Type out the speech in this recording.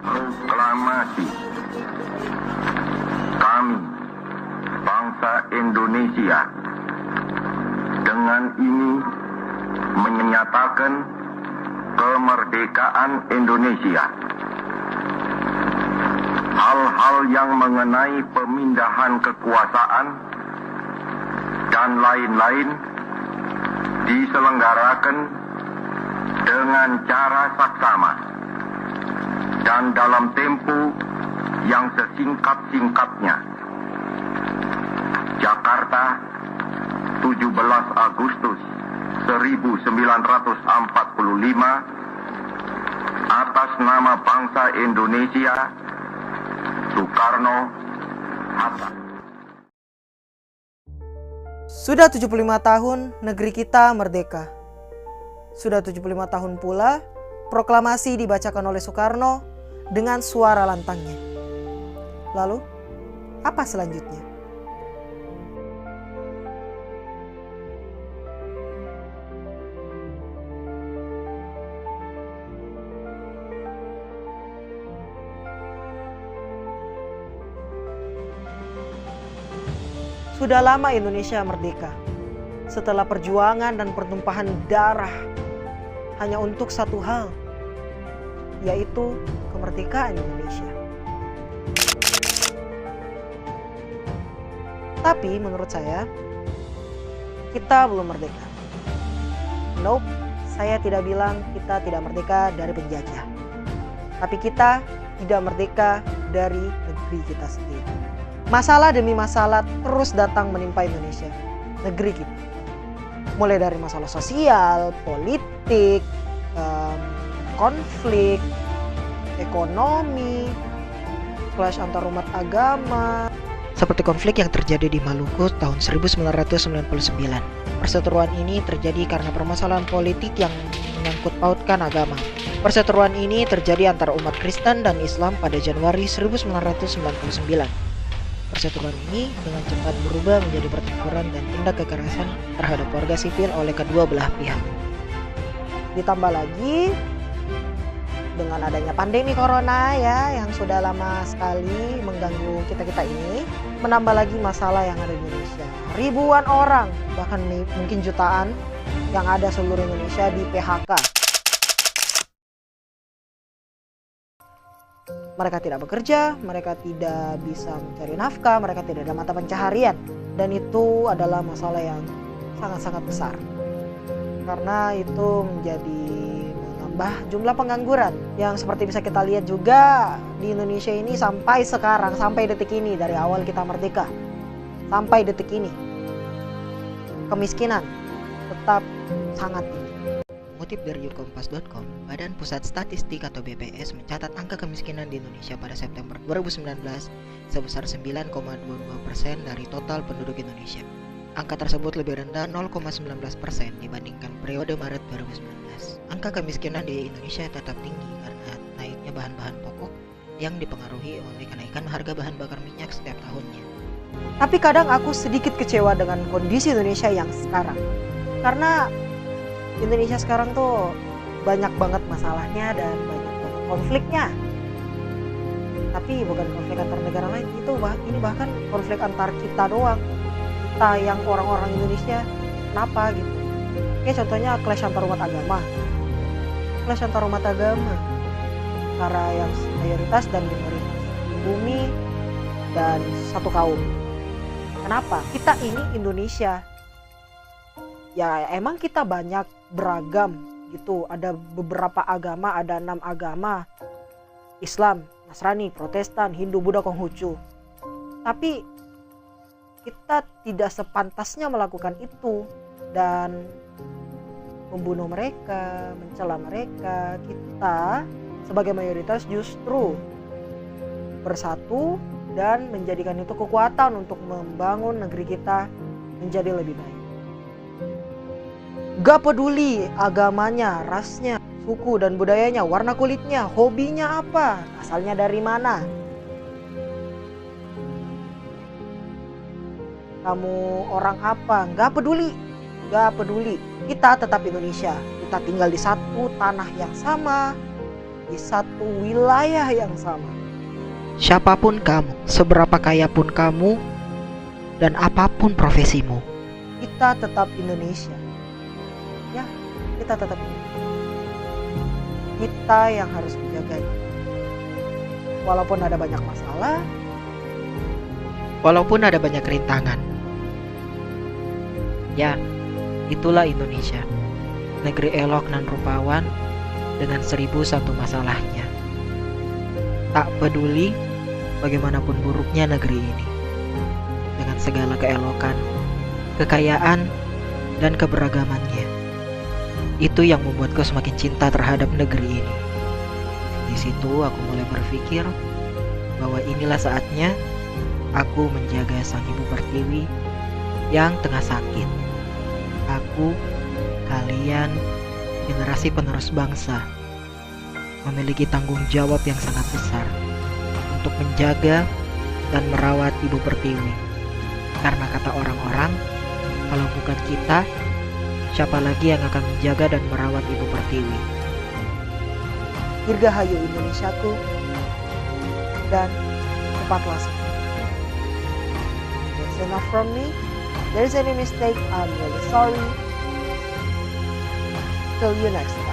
Proklamasi. Kami, bangsa Indonesia, dengan ini menyatakan kemerdekaan Indonesia. Hal-hal yang mengenai pemindahan kekuasaan dan lain-lain diselenggarakan dengan cara saksama dan dalam tempo yang sesingkat-singkatnya. Jakarta, 17 Agustus 1945, atas nama bangsa Indonesia, Soekarno-Hatta. Sudah 75 tahun negeri kita merdeka. Sudah 75 tahun pula proklamasi dibacakan oleh Soekarno dengan suara lantangnya. Lalu, apa selanjutnya? Sudah lama Indonesia merdeka. Setelah perjuangan dan pertumpahan darah hanya untuk satu hal, yaitu kemerdekaan Indonesia. Tapi menurut saya, kita belum merdeka. Nope, saya tidak bilang kita tidak merdeka dari penjajah. Tapi kita tidak merdeka dari negeri kita sendiri. Masalah demi masalah terus datang menimpa Indonesia, negeri kita. Mulai dari masalah sosial, politik, konflik, ekonomi, clash antar umat agama. Seperti konflik yang terjadi di Maluku tahun 1999. Perseteruan ini terjadi karena permasalahan politik yang menyangkut pautkan agama. Perseteruan ini terjadi antara umat Kristen dan Islam pada Januari 1999. Perseteruan ini dengan cepat berubah menjadi pertempuran dan tindak kekerasan terhadap warga sipil oleh kedua belah pihak. Ditambah lagi dengan adanya pandemi corona yang sudah lama sekali mengganggu kita-kita ini, menambah lagi masalah yang ada di Indonesia. Ribuan orang, bahkan mungkin jutaan yang ada seluruh Indonesia di PHK. Mereka tidak bekerja, mereka tidak bisa mencari nafkah, mereka tidak ada mata pencaharian. Dan itu adalah masalah yang sangat-sangat besar. Karena itu menjadi menambah jumlah pengangguran. Yang seperti bisa kita lihat juga di Indonesia ini sampai sekarang, sampai detik ini, dari awal kita merdeka sampai detik ini, kemiskinan tetap sangat tinggi. Mengutip dari youkompas.com, Badan Pusat Statistik atau BPS mencatat angka kemiskinan di Indonesia pada September 2019 sebesar 9,22% dari total penduduk Indonesia. Angka tersebut lebih rendah 0,19% dibandingkan periode Maret 2019. Angka kemiskinan di Indonesia tetap tinggi karena naiknya bahan-bahan pokok yang dipengaruhi oleh kenaikan harga bahan bakar minyak setiap tahunnya. Tapi kadang aku sedikit kecewa dengan kondisi Indonesia yang sekarang. Karena Indonesia sekarang tuh banyak banget masalahnya dan banyak banget konfliknya. Tapi bukan konflik antar negara lain, ini bahkan konflik antar kita doang. Kita yang orang-orang Indonesia, kenapa gitu? Kayak contohnya clash antar umat agama. Clash antar umat agama. Antara yang mayoritas dan minoritas. Bumi dan satu kaum. Kenapa? Kita ini Indonesia. Ya emang kita banyak beragam gitu, ada beberapa agama, ada 6 agama, Islam, Nasrani, Protestan, Hindu, Buddha, Konghucu. Tapi kita tidak sepantasnya melakukan itu dan membunuh mereka, mencela mereka. Kita sebagai mayoritas justru bersatu dan menjadikan itu kekuatan untuk membangun negeri kita menjadi lebih baik. Gak peduli agamanya, rasnya, suku dan budayanya, warna kulitnya, hobinya apa, asalnya dari mana. Kamu orang apa, gak peduli. Kita tetap Indonesia. Kita tinggal di satu tanah yang sama, di satu wilayah yang sama. Siapapun kamu, seberapa kaya pun kamu, dan apapun profesimu, Kita tetap Indonesia. Ya, kita tetap Indonesia. Kita yang harus menjaganya. Walaupun ada banyak masalah, walaupun ada banyak rintangan. Ya, itulah Indonesia. Negeri elok nan rupawan dengan 1001 masalahnya. Tak peduli bagaimanapun buruknya negeri ini, dengan segala keelokan, kekayaan, dan keberagamannya. Itu yang membuatku semakin cinta terhadap negeri ini. Di situ aku mulai berpikir bahwa inilah saatnya aku menjaga sang ibu pertiwi yang tengah sakit. Aku, kalian, generasi penerus bangsa, memiliki tanggung jawab yang sangat besar untuk menjaga dan merawat ibu pertiwi. Karena kata orang-orang, kalau bukan kita, siapa lagi yang akan menjaga dan merawat ibu pertiwi? Dirgahayu Indonesiaku, dan cepatlah sembuh. That's enough from me. If there's any mistake, I'm really sorry. Till you next time.